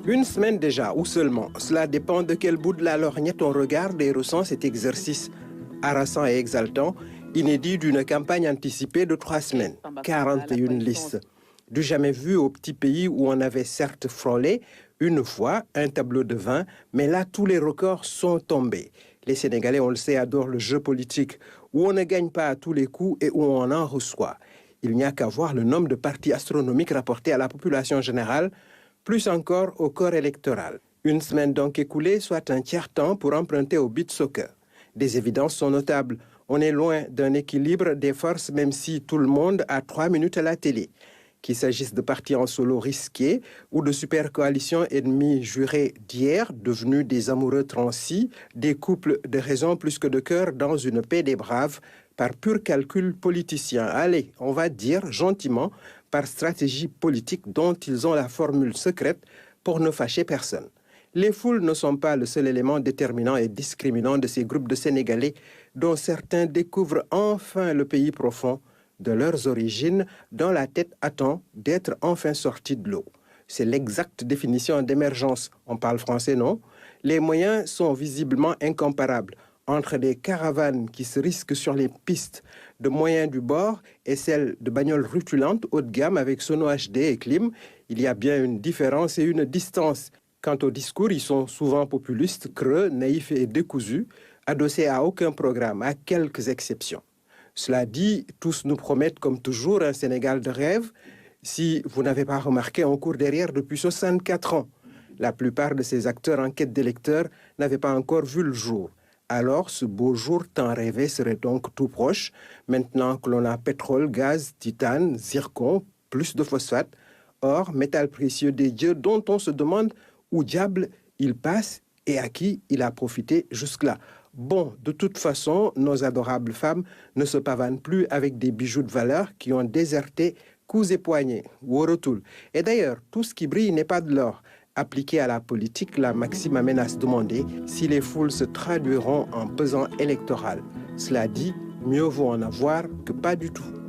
Une semaine déjà, ou seulement, cela dépend de quel bout de la lorgnette on regarde et ressent cet exercice harassant et exaltant, inédit d'une campagne anticipée de 3 semaines, 41 listes. Du jamais vu au petit pays où on avait certes frôlé une fois un tableau de vin, mais là tous les records sont tombés. Les Sénégalais, on le sait, adorent le jeu politique, où on ne gagne pas à tous les coups et où on en reçoit. Il n'y a qu'à voir le nombre de partis astronomiques rapportés à la population générale, plus encore au corps électoral. Une semaine donc écoulée, soit un tiers-temps pour emprunter au beat soccer. Des évidences sont notables. On est loin d'un équilibre des forces, même si tout le monde a 3 minutes à la télé. Qu'il s'agisse de partis en solo risqués ou de super coalitions ennemies jurées d'hier, devenus des amoureux transis, des couples de raison plus que de cœur dans une paix des braves, par pur calcul politicien. Allez, on va dire gentiment, par stratégie politique dont ils ont la formule secrète pour ne fâcher personne. Les foules ne sont pas le seul élément déterminant et discriminant de ces groupes de Sénégalais dont certains découvrent enfin le pays profond de leurs origines, dont la tête attend d'être enfin sortie de l'eau. C'est l'exacte définition d'émergence. On parle français, non? Les moyens sont visiblement incomparables entre des caravanes qui se risquent sur les pistes de moyens du bord et celles de bagnoles rutilantes haut de gamme avec sono HD et clim. Il y a bien une différence et une distance. Quant au discours, ils sont souvent populistes, creux, naïfs et décousus, adossés à aucun programme, à quelques exceptions. Cela dit, tous nous promettent comme toujours un Sénégal de rêve. Si vous n'avez pas remarqué, on court derrière depuis 64 ans. La plupart de ces acteurs en quête d'électeurs n'avaient pas encore vu le jour. Alors, ce beau jour tant rêvé serait donc tout proche, maintenant que l'on a pétrole, gaz, titane, zircon, plus de phosphate, or, métal précieux des dieux dont on se demande où diable il passe et à qui il a profité jusque-là. Bon, de toute façon, nos adorables femmes ne se pavanent plus avec des bijoux de valeur qui ont déserté coups et poignets, worotul. Et d'ailleurs, tout ce qui brille n'est pas de l'or. Appliquée à la politique, la maxime amène à se demander si les foules se traduiront en pesant électoral. Cela dit, mieux vaut en avoir que pas du tout.